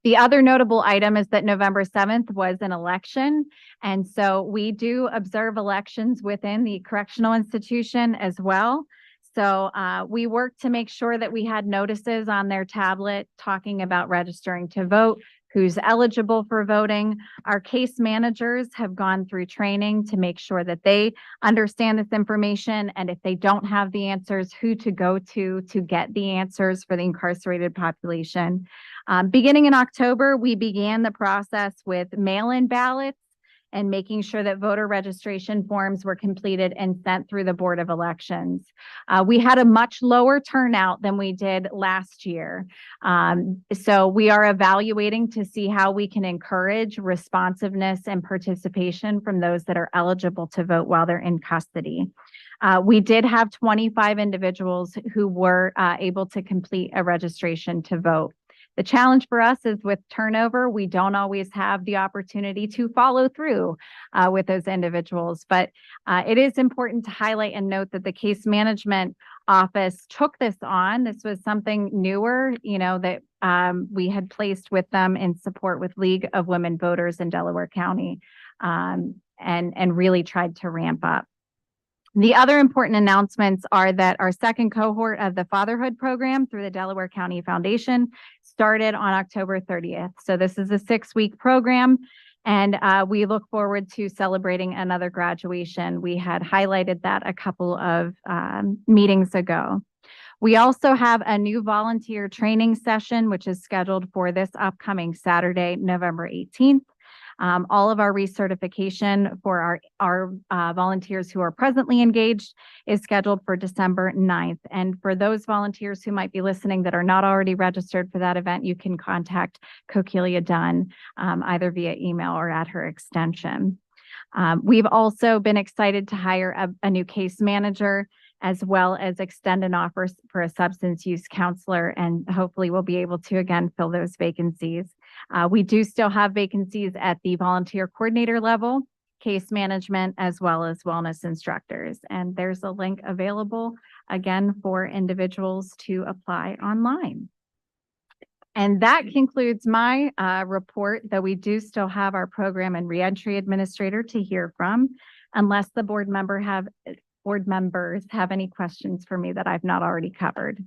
The other notable item is that November 7th was an election. And so we do observe elections within the correctional institution as well. So we worked to make sure that we had notices on their tablet talking about registering to vote, who's eligible for voting. Our case managers have gone through training to make sure that they understand this information. And if they don't have the answers, who to go to get the answers for the incarcerated population. Beginning in October, we began the process with mail-in ballots and making sure that voter registration forms were completed and sent through the Board of Elections. We had a much lower turnout than we did last year. So we are evaluating to see how we can encourage responsiveness and participation from those that are eligible to vote while they're in custody. We did have 25 individuals who were able to complete a registration to vote. The challenge for us is with turnover, we don't always have the opportunity to follow through with those individuals. But it is important to highlight and note that the case management office took this on. This was something newer, that we had placed with them in support with League of Women Voters in Delaware County and really tried to ramp up. The other important announcements are that our second cohort of the fatherhood program through the Delaware County Foundation started on October 30th. So this is a 6-week program, and we look forward to celebrating another graduation. We had highlighted that a couple of meetings ago. We also have a new volunteer training session, which is scheduled for this upcoming Saturday, November 18th. All of our recertification for our volunteers who are presently engaged is scheduled for December 9th. And for those volunteers who might be listening that are not already registered for that event, you can contact Cokelia Dunn either via email or at her extension. We've also been excited to hire a new case manager, as well as extend an offer for a substance use counselor, and hopefully we'll be able to again fill those vacancies. We do still have vacancies at the volunteer coordinator level, case management, as well as wellness instructors. And there's a link available again for individuals to apply online. And that concludes my report, though we do still have our program and reentry administrator to hear from, unless the board members have any questions for me that I've not already covered.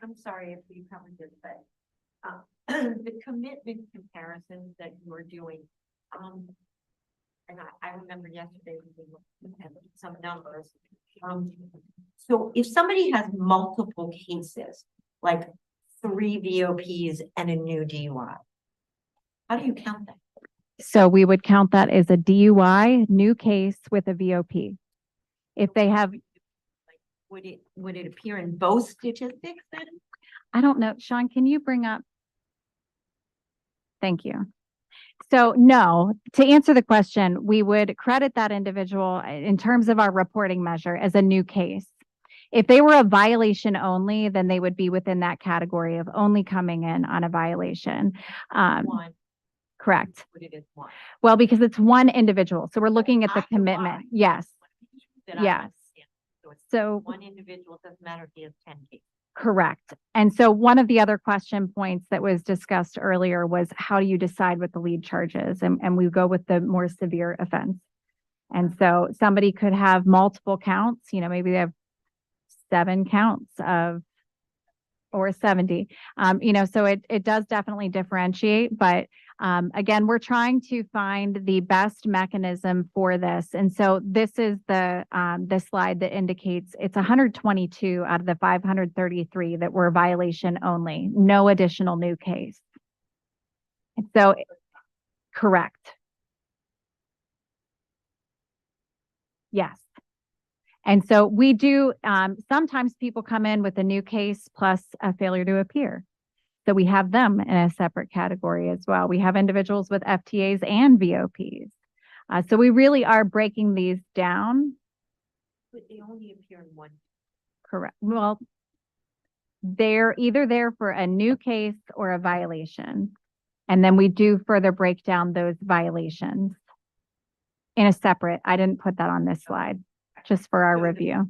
I'm sorry if you covered this, but the commitment comparisons that you were doing, and I remember yesterday we had some numbers. So if somebody has multiple cases, like 3 VOPs and a new DUI, how do you count that? So we would count that as a DUI, new case with a VOP. If they have, Would it appear in both statistics then? I don't know, Sean, can you bring up? Thank you. So no, to answer the question, we would credit that individual in terms of our reporting measure as a new case. If they were a violation only, then they would be within that category of only coming in on a violation. One. Correct. Put it as one. Well, because it's one individual. So we're looking at the After commitment. one. Yes. That I Yes. understand. So it's So one individual, it doesn't matter if he has 10 cases. Correct. And so one of the other question points that was discussed earlier was how do you decide what the lead charge is? And we go with the more severe offense. And so somebody could have multiple counts, you know, maybe they have 7 counts of, or 70, you know, so it does definitely differentiate, but again, we're trying to find the best mechanism for this. And so this is the slide that indicates it's 122 out of the 533 that were violation only, no additional new case. And so, correct. Yes. And so we do, sometimes people come in with a new case plus a failure to appear. So we have them in a separate category as well. We have individuals with FTAs and VOPs. So we really are breaking these down. But they only appear in one. Correct. Well, they're either there for a new case or a violation. And then we do further break down those violations in a separate, I didn't put that on this slide, just for our review.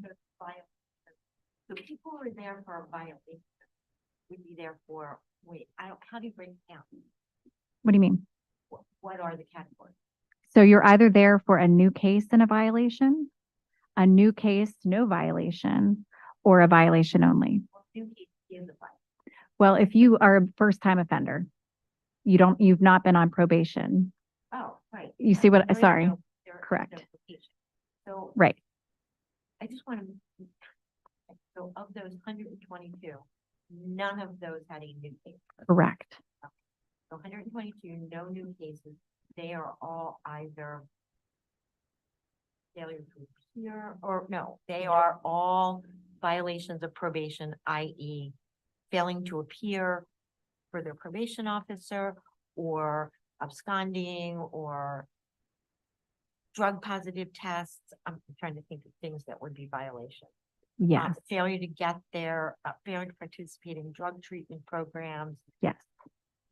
So people who are there for a violation would be there for, wait, how do you break it down? What do you mean? What are the categories? So you're either there for a new case and a violation, a new case, no violation, or a violation only. Well, new case is a violation. Well, if you are a first-time offender, you've not been on probation. Oh, right. You see what- There is sorry. there is Correct. no application. So Right. I just want to, so of those 122, none of those had a new case. Correct. So 122, no new cases. They are all either failure to appear, or no, they are all violations of probation, i.e. failing to appear for their probation officer, or absconding, or drug positive tests. I'm trying to think of things that would be violations. Yes. Failure to get there, failure to participate in drug treatment programs, Yes.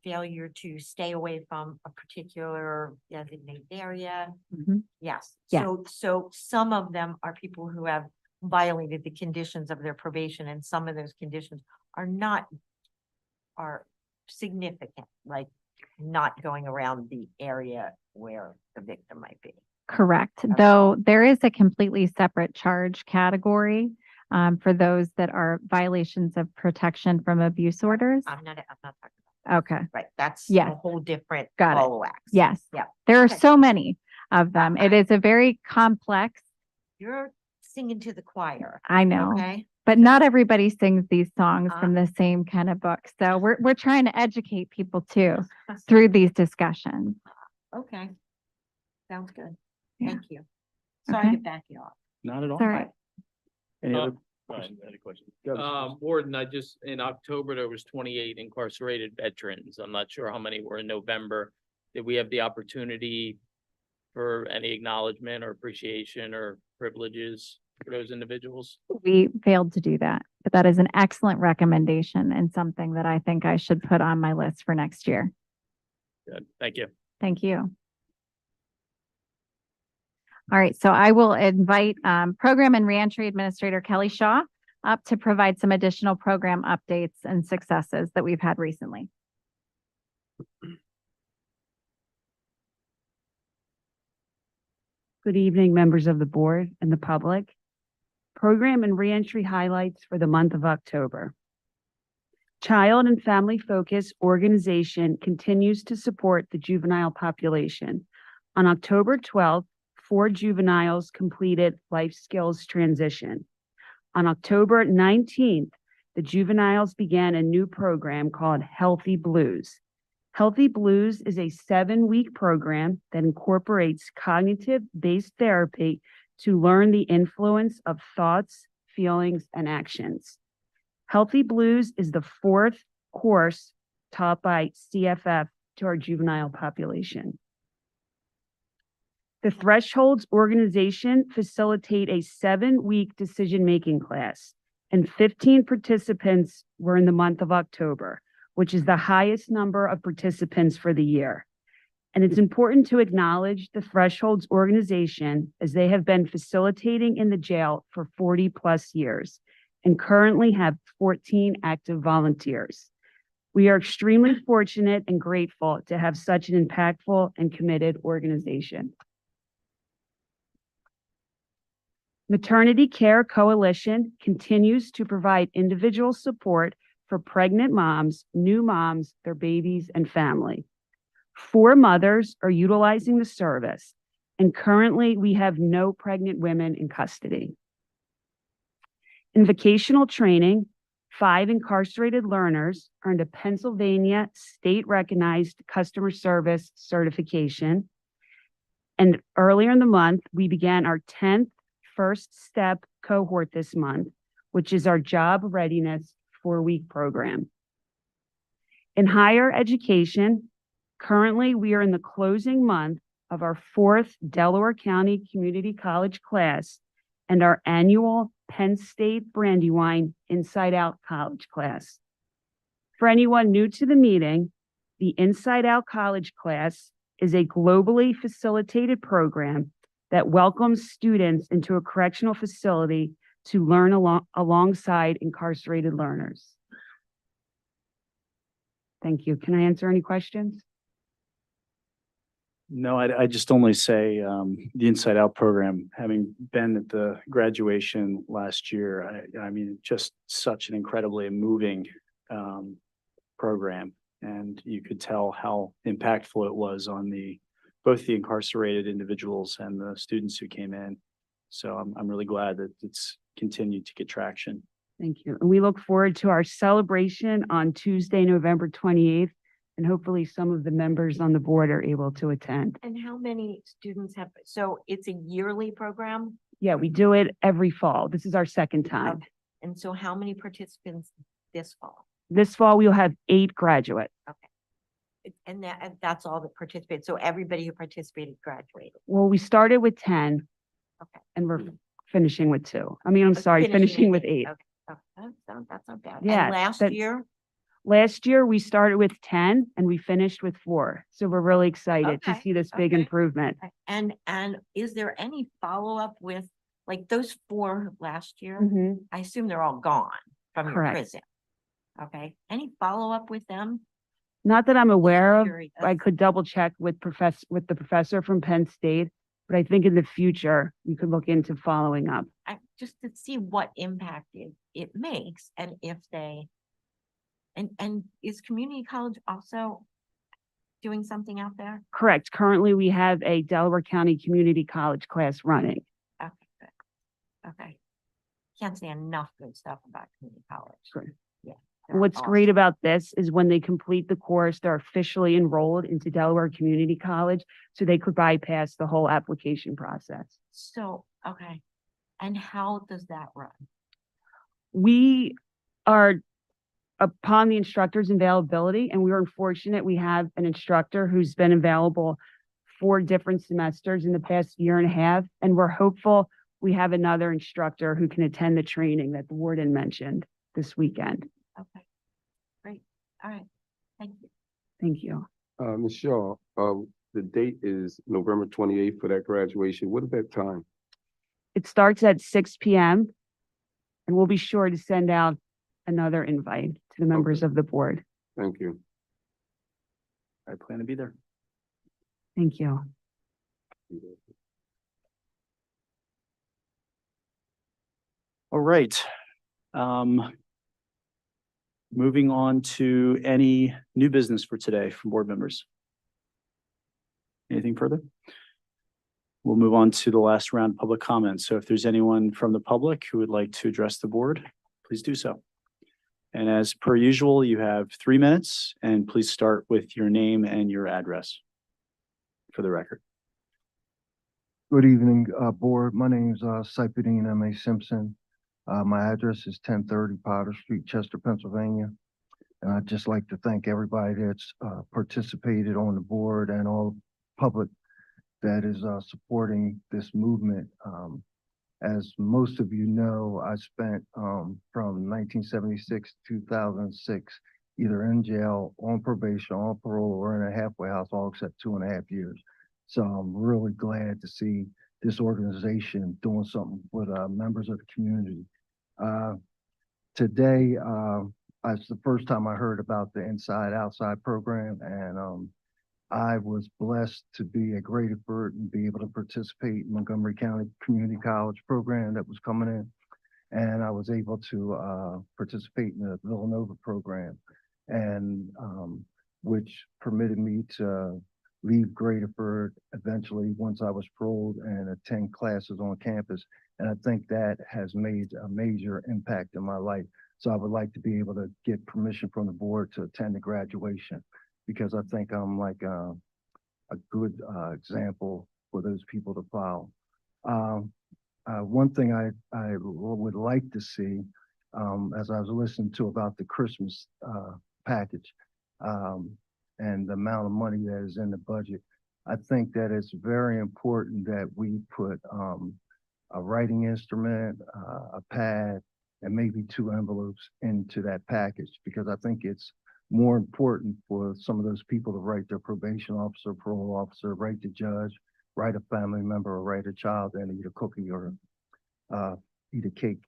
failure to stay away from a particular designated area. Mhm. Yes. Yes. So some of them are people who have violated the conditions of their probation, and some of those conditions are significant, like not going around the area where the victim might be. Correct. Though there is a completely separate charge category for those that are violations of protection from abuse orders. I'm not talking Okay. about, right, that's Yes. a whole different Got it. ball of wax. Yes. Yeah. There are Okay. so many of them. It is a very complex, You're singing to the choir, I know, okay? but not everybody sings these songs Uh, from the same kind of book. So we're trying to educate people too through these discussions. Okay. Sounds good. Yeah. Thank you. Sorry Okay. to back you off. Not at all. All right. Any other? Any questions? Go ahead. Warden, in October, there was 28 incarcerated veterans. I'm not sure how many were in November. Did we have the opportunity for any acknowledgement or appreciation or privileges for those individuals? We failed to do that, but that is an excellent recommendation and something that I think I should put on my list for next year. Good, thank you. Thank you. All right, so I will invite Program and Reentry Administrator Kelly Shaw up to provide some additional program updates and successes that we've had recently. Good evening, members of the board and the public. Program and reentry highlights for the month of October. Child and Family Focus organization continues to support the juvenile population. On October 12th, 4 juveniles completed life skills transition. On October 19th, the juveniles began a new program called Healthy Blues. Healthy Blues is a 7-week program that incorporates cognitive-based therapy to learn the influence of thoughts, feelings, and actions. Healthy Blues is the 4th course taught by CFF to our juvenile population. The Thresholds organization facilitate a 7-week decision-making class, and 15 participants were in the month of October, which is the highest number of participants for the year. And it's important to acknowledge the Thresholds organization as they have been facilitating in the jail for 40+ years. and currently have 14 active volunteers. We are extremely fortunate and grateful to have such an impactful and committed organization. Maternity Care Coalition continues to provide individual support for pregnant moms, new moms, their babies, and family. 4 mothers are utilizing the service, and currently we have no pregnant women in custody. In vocational training, 5 incarcerated learners earned a Pennsylvania state-recognized customer service certification. And earlier in the month, we began our 10th First Step cohort this month, which is our job readiness 4-week program. In higher education, currently we are in the closing month of our 4th Delaware County Community College class and our annual Penn State Brandywine Inside Out College class. For anyone new to the meeting, the Inside Out College class is a globally facilitated program that welcomes students into a correctional facility to learn alongside incarcerated learners. Thank you. Can I answer any questions? No, I just only say the Inside Out program, having been at the graduation last year, I mean, just such an incredibly moving program. And you could tell how impactful it was on both the incarcerated individuals and the students who came in. So I'm really glad that it's continued to get traction. Thank you. And we look forward to our celebration on Tuesday, November 28th. And hopefully some of the members on the board are able to attend. And how many students have, so it's a yearly program? Yeah, we do it every fall. This is our second time. Okay. And so how many participants this fall? This fall, we'll have 8 graduates. And that's all that participated. So everybody who participated graduated. Well, we started with 10. Okay. And we're finishing with 2. I mean, I'm sorry, finishing with 8. Okay. Oh, that's not bad. Yeah, And last year we started with 10 and we finished with 4. So we're really excited to Okay, see this big okay. improvement. And is there any follow-up with, like, those 4 last year? Mhm. I assume they're all gone from your Correct. prison. Okay, any follow-up with them? Not that I'm aware of. Curious. I could double check with the professor from Penn State, but I think in the future we could look into following up. Just to see what impact it makes and if they, and is community college also doing something out there? Correct. Currently, we have a Delaware County Community College class running. Okay, good. Okay. Can't say enough good stuff about community college. Great. Yeah. And what's great about this is when they complete the course, they're officially enrolled into Delaware Community College, so they could bypass the whole application process. So, okay. And how does that run? We are upon the instructor's availability, and we were fortunate we have an instructor who's been available 4 different semesters in the past year and a half, and we're hopeful we have another instructor who can attend the training that the warden mentioned this weekend. Okay. Great. All right. Thank you. Thank you. Ms. Shaw, the date is November 28th for that graduation. What is that time? It starts at 6 p.m. and we'll be sure to send out another invite to the members of the board. Thank you. I plan to be there. Thank you. All right. Moving on to any new business for today from board members. Anything further? We'll move on to the last round of public comments. So if there's anyone from the public who would like to address the board, please do so. And as per usual, you have 3 minutes, and please start with your name and your address for the record. Good evening, board. My name is Saipudeen M.A. Simpson. My address is 1030 Potter Street, Chester, Pennsylvania. And I'd just like to thank everybody that's participated on the board and all public that is supporting this movement. As most of you know, I spent from 1976 to 2006 either in jail, on probation, on parole, or in a halfway house, all except 2.5 years. So I'm really glad to see this organization doing something with members of the community. today, it's the first time I heard about the Inside Outside program, and I was blessed to be at Gradeford and be able to participate in Montgomery County Community College program that was coming in. And I was able to participate in the Villanova program, and which permitted me to leave Gradeford eventually once I was paroled and attend classes on campus. And I think that has made a major impact in my life. So I would like to be able to get permission from the board to attend the graduation, because I think I'm like a good example for those people to follow. One thing I would like to see, as I was listening to about the Christmas package and the amount of money that is in the budget, I think that it's very important that we put a writing instrument, a pad, and maybe 2 envelopes into that package, because I think it's more important for some of those people to write their probation officer, parole officer, write the judge, write a family member, or write a child, and eat a cookie or eat a cake.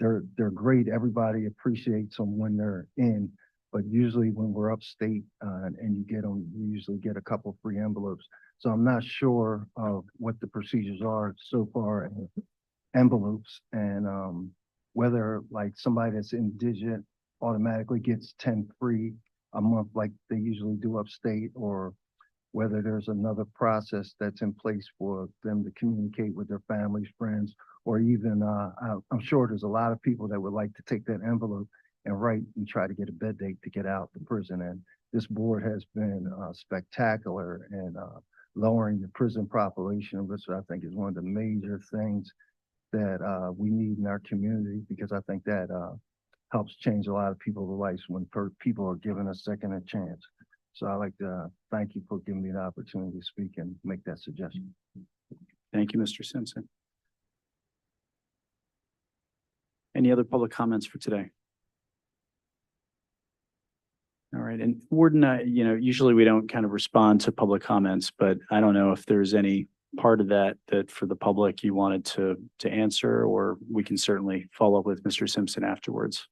They're great. Everybody appreciates them when they're in, but usually when we're upstate and you get them, you usually get a couple free envelopes. So I'm not sure of what the procedures are so far in envelopes, and whether like somebody that's indigent automatically gets 10 free a month like they usually do upstate, or whether there's another process that's in place for them to communicate with their families, friends, or even I'm sure there's a lot of people that would like to take that envelope and write and try to get a bed date to get out the prison. And this board has been spectacular in lowering the prison population, which I think is one of the major things that we need in our community, because I think that helps change a lot of people's lives when people are given a second chance. So I'd like to thank you for giving me the opportunity to speak and make that suggestion. Thank you, Mr. Simpson. Any other public comments for today? All right, and Warden, usually we don't kind of respond to public comments, but I don't know if there's any part of that for the public you wanted to answer, or we can certainly follow up with Mr. Simpson afterwards.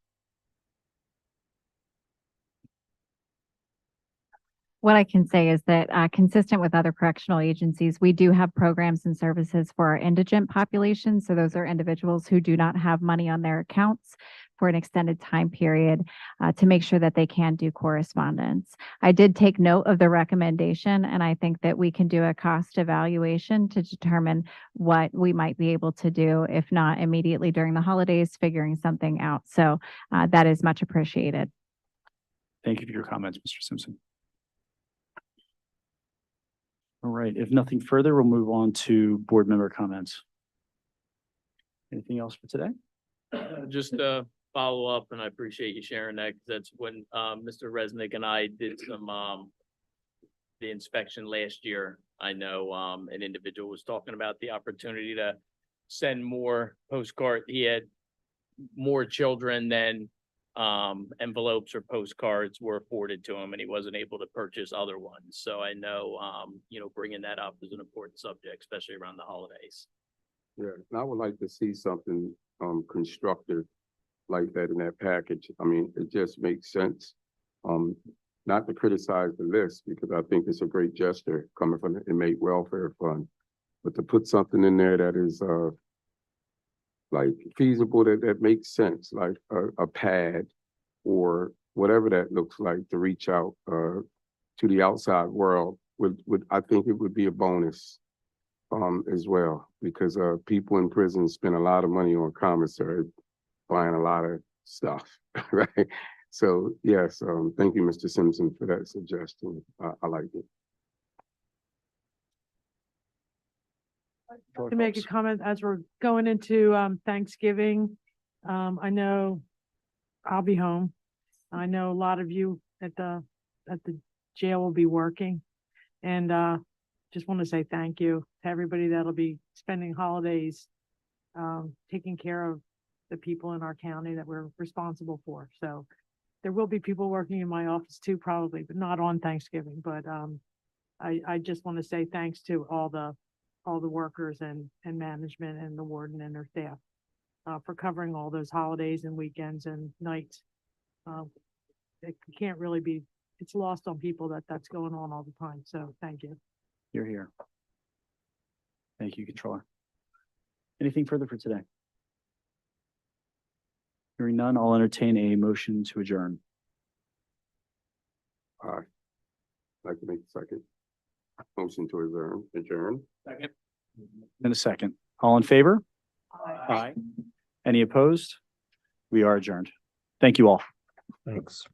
What I can say is that consistent with other correctional agencies, we do have programs and services for our indigent population. So those are individuals who do not have money on their accounts for an extended time period to make sure that they can do correspondence. I did take note of the recommendation, and I think that we can do a cost evaluation to determine what we might be able to do, if not immediately during the holidays, figuring something out. So that is much appreciated. Thank you for your comments, Mr. Simpson. All right, if nothing further, we'll move on to board member comments. Anything else for today? Just to follow up, and I appreciate you sharing that, because that's when Mr. Resnick and I did some the inspection last year. I know an individual was talking about the opportunity to send more postcard. He had more children than envelopes or postcards were afforded to him, and he wasn't able to purchase other ones. So I know, bringing that up is an important subject, especially around the holidays. Yeah, and I would like to see something constructive like that in that package. I mean, it just makes sense. Not to criticize the list, because I think it's a great gesture coming from the inmate welfare fund, but to put something in there that is like feasible, that makes sense, like a pad or whatever that looks like, to reach out to the outside world would I think it would be a bonus as well, because people in prison spend a lot of money on commissary buying a lot of stuff, right? So yes, thank you, Mr. Simpson, for that suggestion. I like it. To make a comment as we're going into Thanksgiving. I know I'll be home. I know a lot of you at the jail will be working, and just want to say thank you to everybody that'll be spending holidays taking care of the people in our county that we're responsible for. So there will be people working in my office too, probably, but not on Thanksgiving. But I just want to say thanks to all the workers and management and the warden and their staff. for covering all those holidays and weekends and nights. It can't really be, it's lost on people that that's going on all the time. So thank you. You're here. Thank you, Controller. Anything further for today? Hearing none, I'll entertain a motion to adjourn. I'd like to make a second motion to adjourn. Second. In a second. All in favor? Aye. Any opposed? We are adjourned. Thank you all. Thanks.